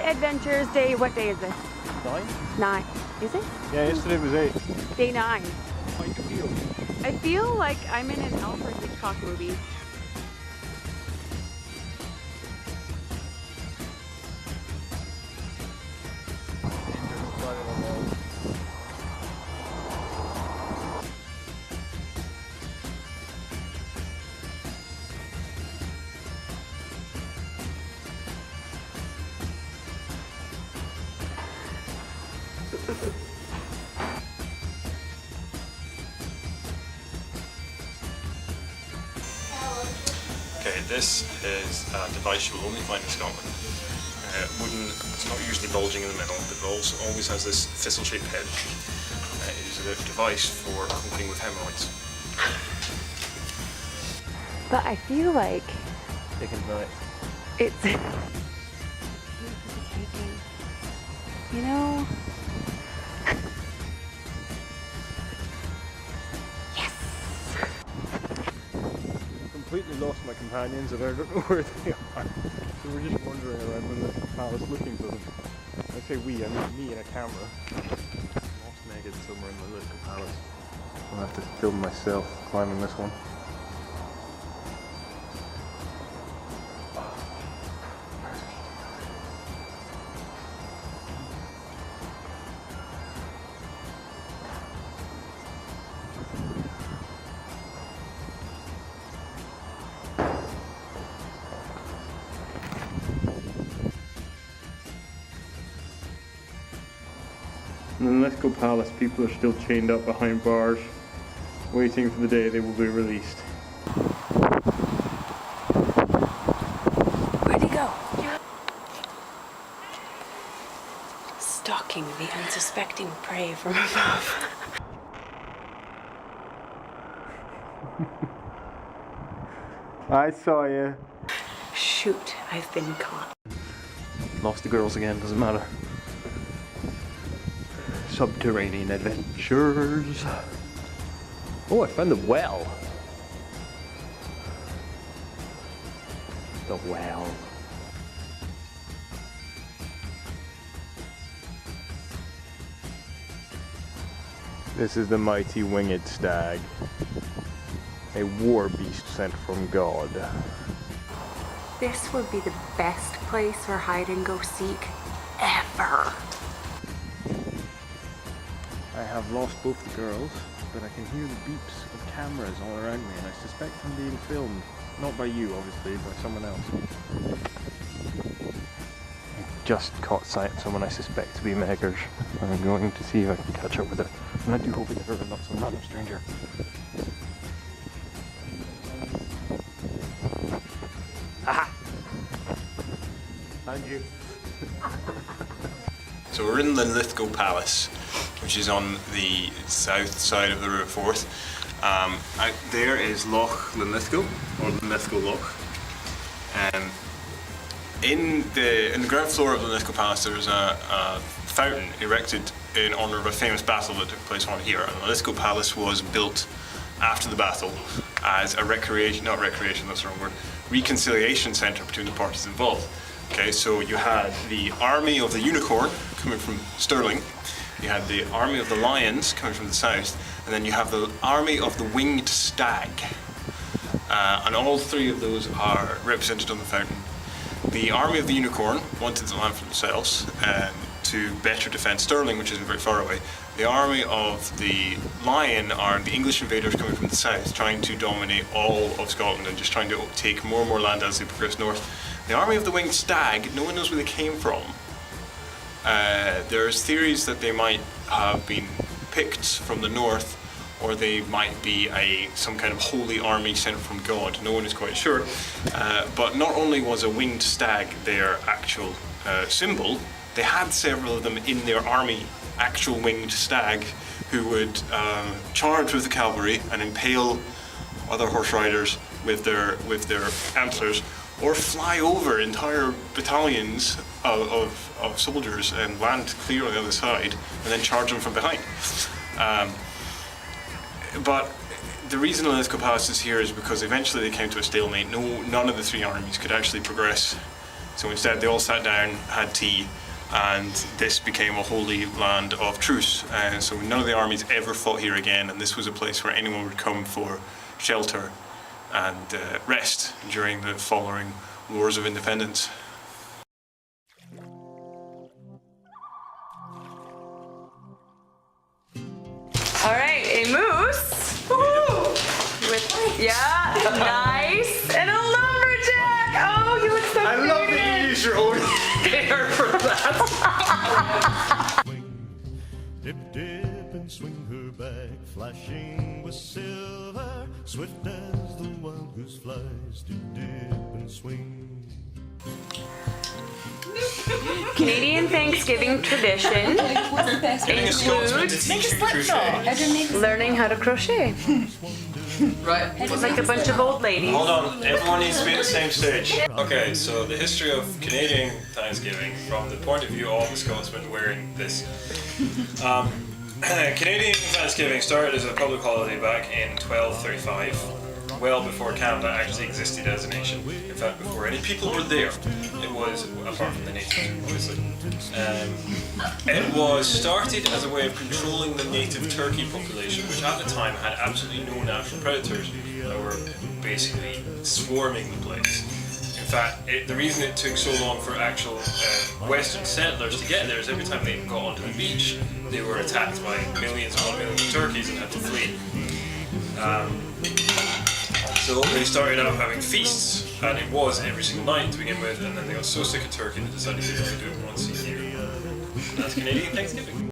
Adventures Day. What day is this? 9? 9. Is it? Yeah, yesterday was 8. Day 9. How do you feel? I feel like I'm in an Alfred Hitchcock movie. Okay, this is a device you will only find in Scotland. Wooden, it's not usually bulging in the middle, but it also always has this thistle-shaped head. It is a device for coping with hemorrhoids. But I feel like Taking tonight. it's you know. Completely lost my companions and I don't know where they are. So we're just wandering around in this palace looking for them. I say we, I mean me and a camera. Lost Megan somewhere in the little palace. I'll have to film myself climbing this one. In the Lithgow Palace, people are still chained up behind bars, waiting for the day they will be released. Where'd he go? Stalking the unsuspecting prey from above. I saw you. Shoot, I've been caught. Lost the girls again, doesn't matter. Subterranean adventures. Oh, I found the well. The well. This is the mighty winged stag, a war beast sent from God. This would be the best place for hide and go seek ever. I have lost both the girls, but I can hear the beeps of cameras all around me, and I suspect I'm being filmed. Not by you, obviously, by someone else. I just caught sight of someone I suspect to be Meggers. I'm going to see if I can catch up with her. And I do hope it's her and not some random stranger. Aha! And you. So we're in the Lithgow Palace, which is on the south side of the River Forth. Out there is Loch Linlithgow, or Linlithgow Loch. In the ground floor of the Lithgow Palace, there's a fountain erected in honour of a famous battle that took place on here. And the Lithgow Palace was built after the battle as a reconciliation centre between the parties involved. Okay, so you had the army of the Unicorn coming from Stirling, you had the army of the Lions coming from the south, and then you have the army of the Winged Stag. And all three of those are represented on the fountain. The army of the Unicorn wanted the land for themselves to better defend Stirling, which isn't very far away. The army of the Lion are the English invaders coming from the south, trying to dominate all of Scotland and just trying to take more and more land as they progress north. The army of the Winged Stag, no one knows where they came from. There's theories that they might have been picked from the north, or they might be some kind of holy army sent from God. No one is quite sure. But not only was a winged stag their actual symbol, they had several of them in their army, actual winged stag, who would charge with the cavalry and impale other horse riders with their antlers, or fly over entire battalions of soldiers and land clear on the other side, and then charge them from behind. But the reason the Lithgow Palace is here is because eventually they came to a stalemate. None of the three armies could actually progress So instead, they all sat down, had tea, and this became a holy land of truce. And so none of the armies ever fought here again, and this was a place where anyone would come for shelter and rest during the following wars of independence. All right, a moose. Woo-hoo! With nice, and a lumberjack. Oh, you look so I love that you use your own hair for that. Dip, dip, and swing her back, flashing with silver, swift as the wild goose flies. Dip, dip, and swing. Canadian Thanksgiving tradition Getting a Scotsman to teach you crochet. learning how to crochet. Right. It's like a bunch of old ladies. Hold on, everyone needs to be at the same stage. Okay, so the history of Canadian Thanksgiving from the point of view of the Scotsman wearing this. Canadian Thanksgiving started as a public holiday back in 1235, well before Canada actually existed as a nation. In fact, before any people were there. It was, apart from the natives, obviously. It was started as a way of controlling the native turkey population, which at the time had absolutely no natural predators that were basically swarming the place. In fact, the reason it took so long for actual Western settlers to get there is every time they got onto the beach, they were attacked by millions upon millions of turkeys and had to flee. So they started out having feasts, and it was every single night to begin with, and then they got so sick of turkey they decided they were going to do it once a year. That's Canadian Thanksgiving.